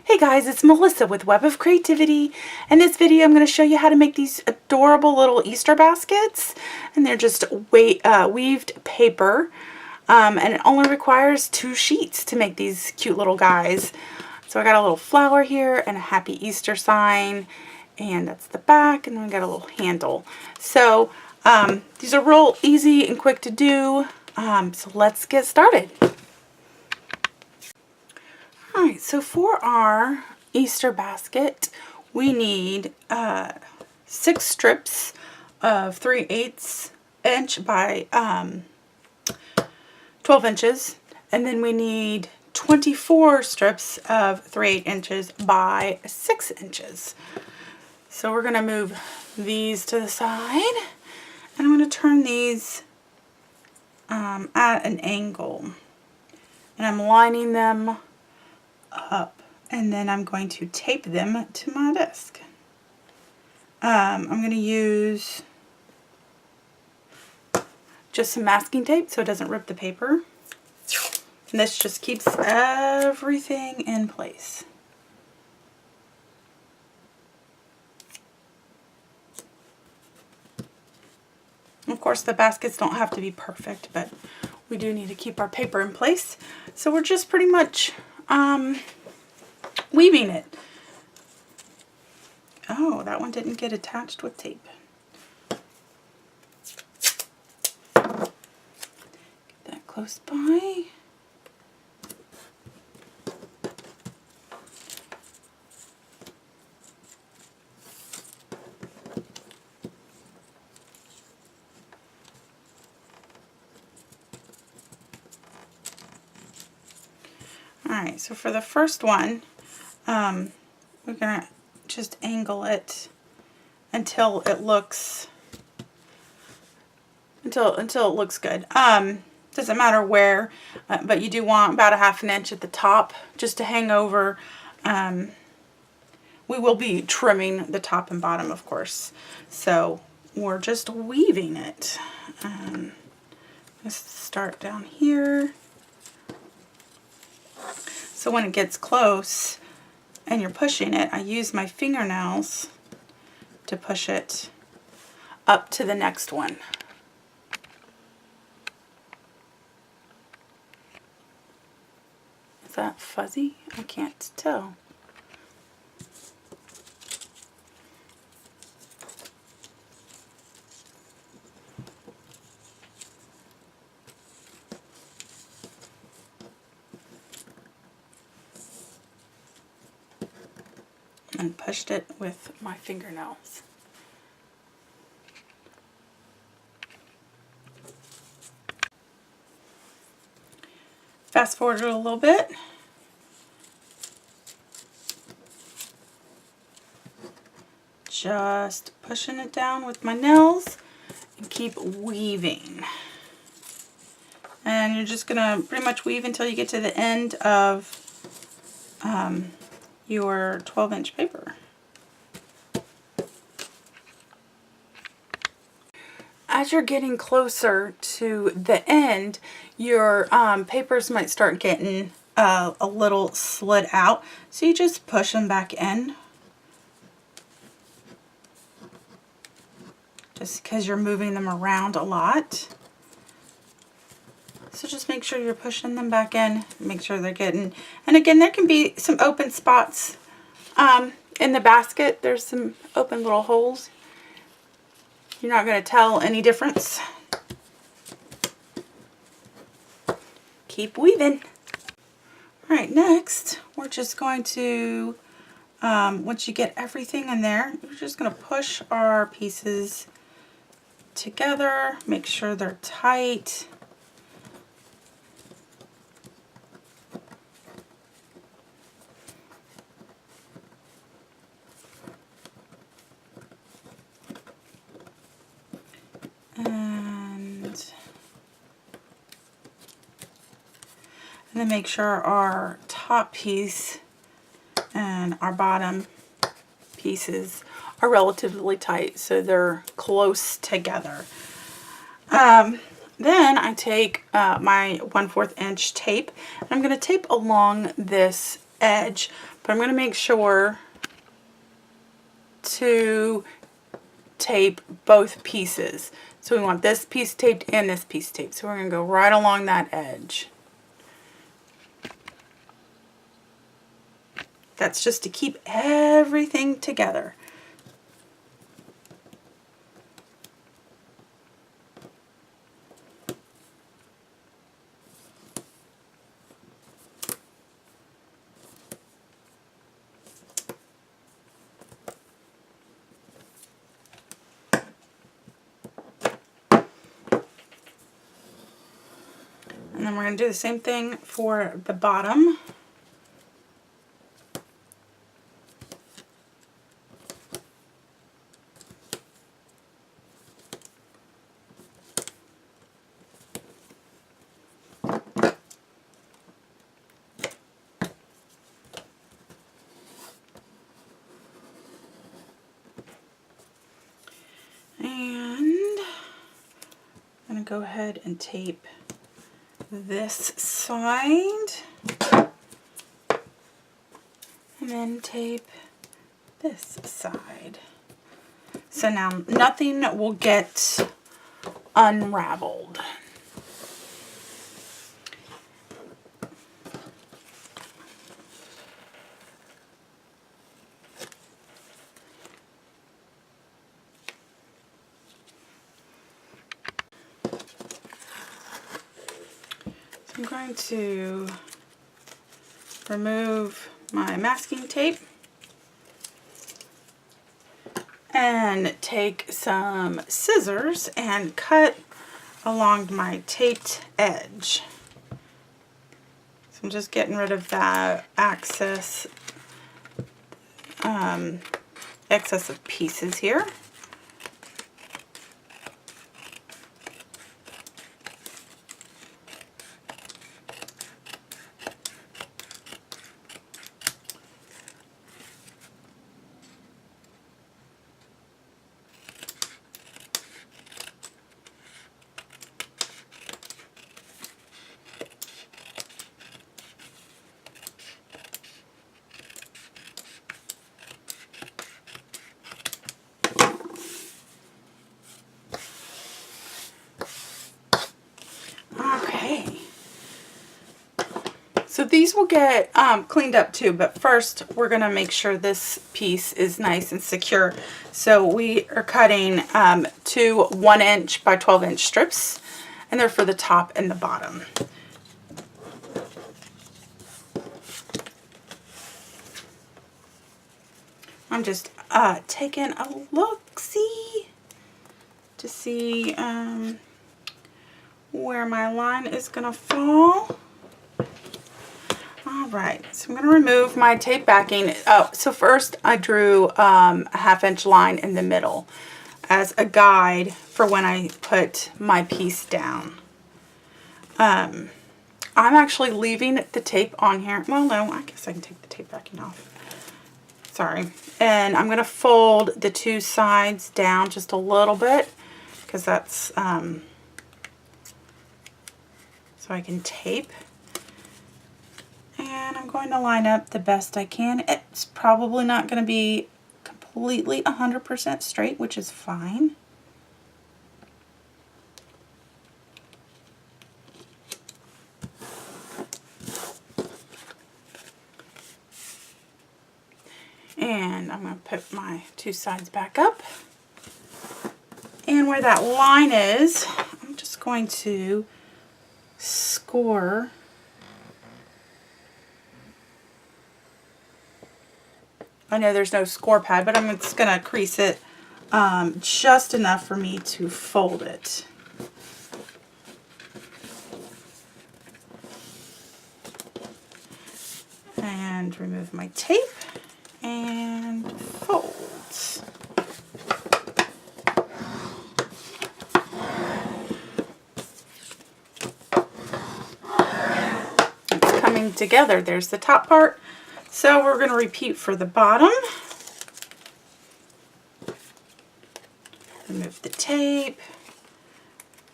Hey guys, it's Melissa with Web of Creativity. In this video I'm going to show you how to make these adorable little Easter baskets, and they're just weaved paper, and it only requires 2 sheets to make these cute little guys. So I got a little flower here and a happy Easter sign, and that's the back, and then we got a little handle. So these are real easy and quick to do, so let's get started. Alright, so for our Easter basket, we need 6 strips of 3/8 inch by 12 inches, and then we need 24 strips of 3/8 inches by 6 inches. So we're going to move these to the side, and I'm going to turn these at an angle, and I'm lining them up, and then I'm going to tape them to my desk. I'm going to use just some masking tape so it doesn't rip the paper, and this just keeps everything in place. Of course, the baskets don't have to be perfect, but we do need to keep our paper in place, so we're just pretty much weaving it. Oh, that one didn't get attached with tape. Get that close by. Alright, so for the first one, we're going to just angle it until it looks until it looks good. Doesn't matter where, but you do want about a 1/2 inch at the top just to hang over. We will be trimming the top and bottom, of course, so we're just weaving it. Let's start down here. So when it gets close and you're pushing it, I use my fingernails to push it up to the next one. Is that fuzzy? I can't tell. And pushed it with my fingernails. Fast forward it a little bit. Just pushing it down with my nails and keep weaving. And you're just gonna pretty much weave until you get to the end of your 12-inch paper. As you're getting closer to the end, your papers might start getting a little slid out, so you just push them back in, just because you're moving them around a lot. So just make sure you're pushing them back in, make sure they're getting, and again, there can be some open spots in the basket. There's some open little holes. You're not going to tell any difference. Keep weaving. Alright, next, we're just going to, once you get everything in there, we're just going to push our pieces together, make sure they're tight. And then make sure our top piece and our bottom pieces are relatively tight, so they're close together. Then I take my 1/4 inch tape, and I'm going to tape along this edge, but I'm going to make sure to tape both pieces. So we want this piece taped and this piece taped. So we're going to go right along that edge. That's just to keep everything together. And then we're going to do the same thing for the bottom. And I'm going to go ahead and tape this side, and then tape this side. So now nothing will get unraveled. I'm going to remove my masking tape and take some scissors and cut along my taped edge. So I'm just getting rid of that excess of pieces here. Okay, so these will get cleaned up too, but first we're going to make sure this piece is nice and secure. So we are cutting 2 1-inch by 12-inch strips, and they're for the top and the bottom. I'm just taking a look-see to see where my line is going to fall. Alright, so I'm going to remove my tape backing. Oh, so first I drew a 1/2-inch line in the middle as a guide for when I put my piece down. I'm actually leaving the tape on here. Well, no, I guess I can take the tape backing off. Sorry. And I'm going to fold the 2 sides down just a little bit, because that's so I can tape. And I'm going to line up the best I can. It's probably not going to be completely 100% straight, which is fine. And I'm going to put my 2 sides back up. And where that line is, I'm just going to score I know there's no score pad, but I'm just going to crease it just enough for me to fold it. And remove my tape and fold. It's coming together. There's the top part. So we're going to repeat for the bottom. Remove the tape,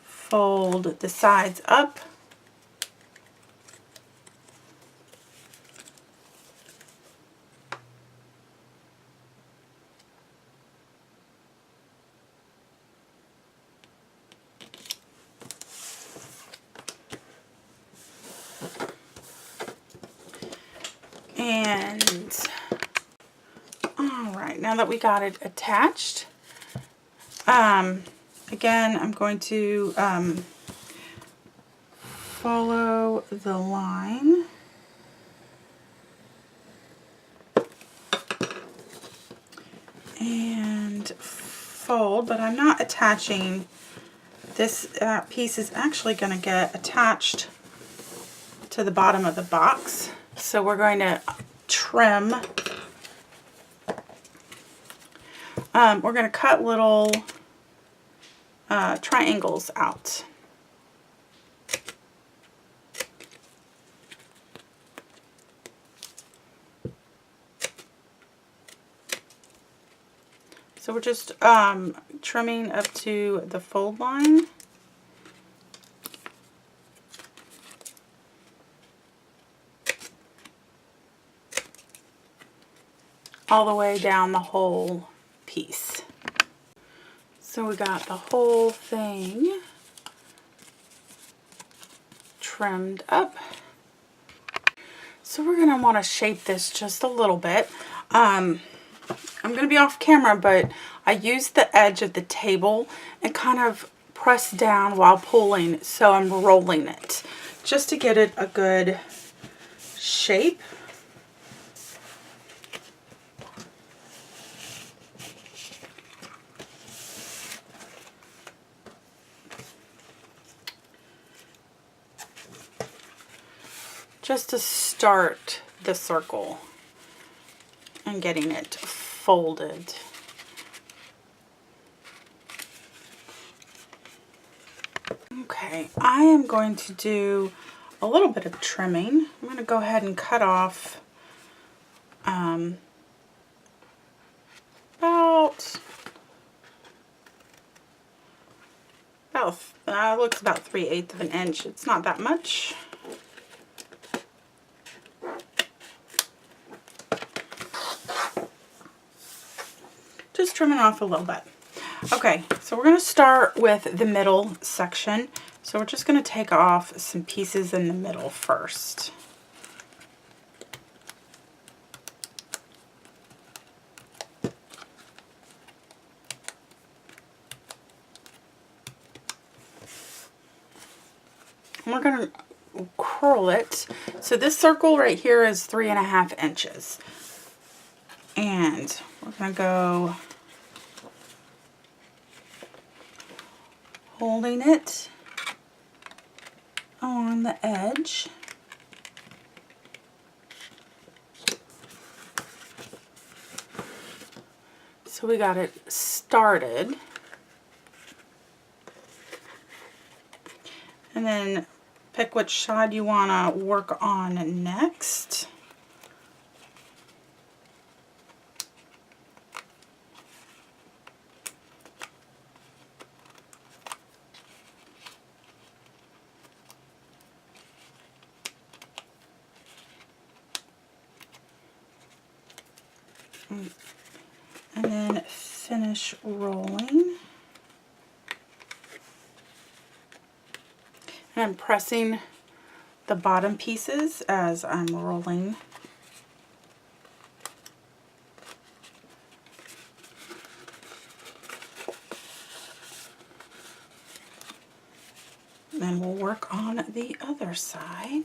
fold the sides up, And all right, now that we got it attached, again, I'm going to follow the line. And fold, but I'm not attaching. This piece is actually going to get attached to the bottom of the box. So we're going to trim. We're going to cut little triangles out. So we're just trimming up to the fold line. All the way down the whole piece. So we got the whole thing trimmed up. So we're going to want to shape this just a little bit. I'm going to be off camera, but I used the edge of the table and kind of press down while pulling, so I'm rolling it just to get it a good shape. Just to start the circle and getting it folded. Okay, I am going to do a little bit of trimming. I'm going to go ahead and cut off looks about 3/8 of an inch. It's not that much. Just trimming off a little bit. Okay, so we're going to start with the middle section. So we're just going to take off some pieces in the middle first. And we're going to curl it. So this circle right here is 3.5 inches. And we're going to go holding it on the edge. So we got it started. And then pick which side you want to work on next. And then finish rolling. And I'm pressing the bottom pieces as I'm rolling. Then we'll work on the other side.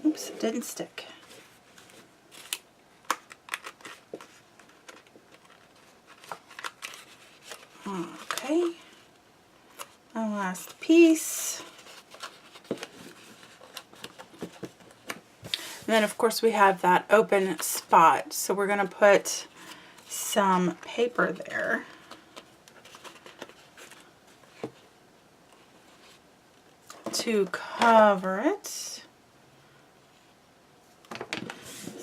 Oops, it didn't stick. Okay, my last piece. And then of course we have that open spot, so we're going to put some paper there. To cover it.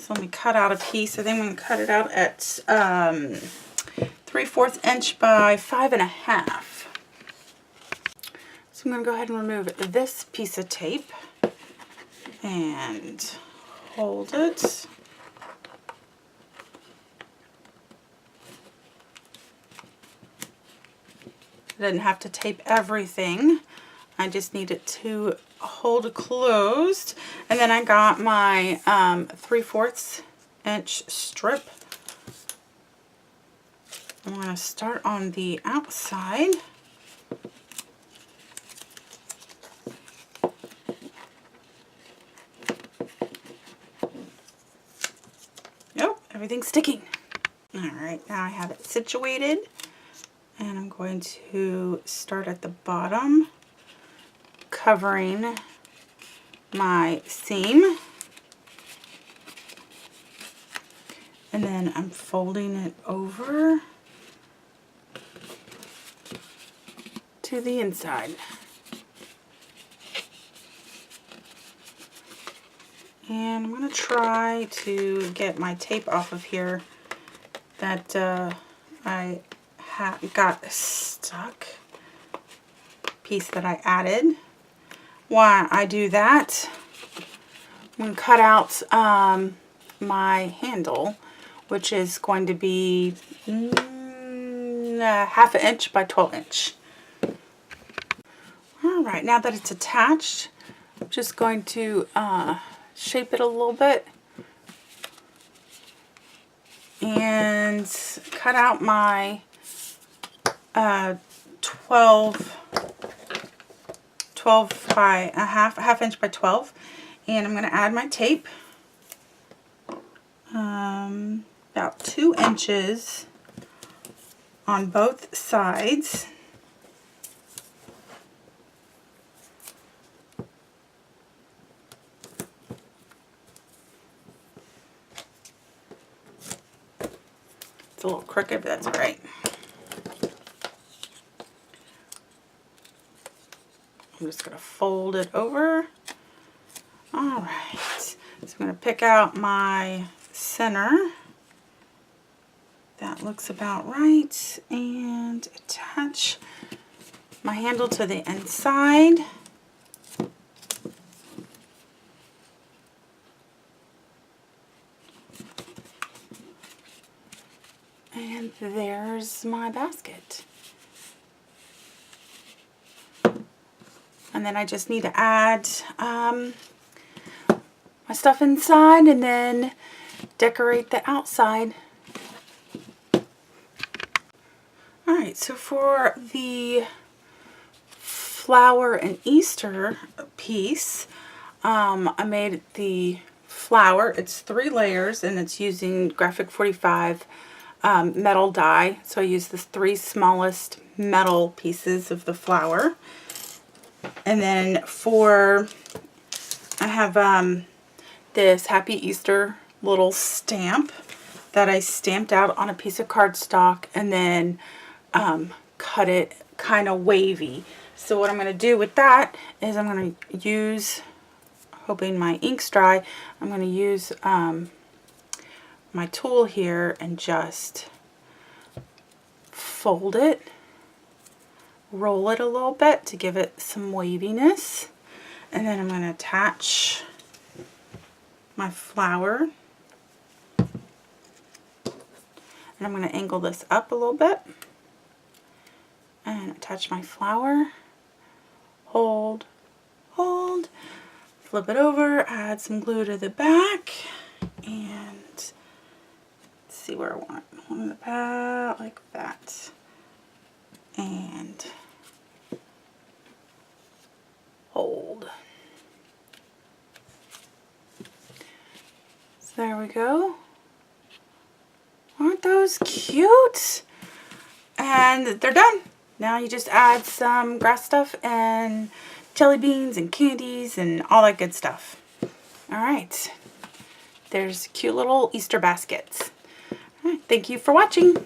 So let me cut out a piece. I think I'm going to cut it out at 3/4 inch by 5.5. So I'm going to go ahead and remove this piece of tape and hold it. I didn't have to tape everything. I just need it to hold closed. And then I got my 3/4 inch strip. I'm going to start on the outside. Nope, everything's sticking. Alright, now I have it situated. And I'm going to start at the bottom, covering my seam. And then I'm folding it over to the inside. And I'm going to try to get my tape off of here that I got stuck. Piece that I added. While I do that, I'm going to cut out my handle, which is going to be 1/2 inch by 12 inch. Alright, now that it's attached, I'm just going to shape it a little bit and cut out my 12 by a half inch by 12, and I'm going to add my tape about 2 inches on both sides. It's a little crooked, but that's all right. I'm just going to fold it over. Alright, so I'm going to pick out my center. That looks about right. And attach my handle to the inside. And there's my basket. And then I just need to add my stuff inside and then decorate the outside. Alright, so for the flower and Easter piece, I made the flower. It's 3 layers and it's using Graphic 45 metal die. So I used the 3 smallest metal pieces of the flower. And then I have this Happy Easter little stamp that I stamped out on a piece of cardstock and then cut it kind of wavy. So what I'm going to do with that is I'm going to use, hoping my ink's dry, I'm going to use my tool here and just fold it, roll it a little bit to give it some waviness, and then I'm going to attach my flower, and I'm going to angle this up a little bit and attach my flower, hold, flip it over, add some glue to the back, and let's see where I want one in the back, like that, and hold. So there we go. Aren't those cute? And they're done. Now you just add some grass stuff and jelly beans and candies and all that good stuff. Alright. There's cute little Easter baskets. Alright, thank you for watching.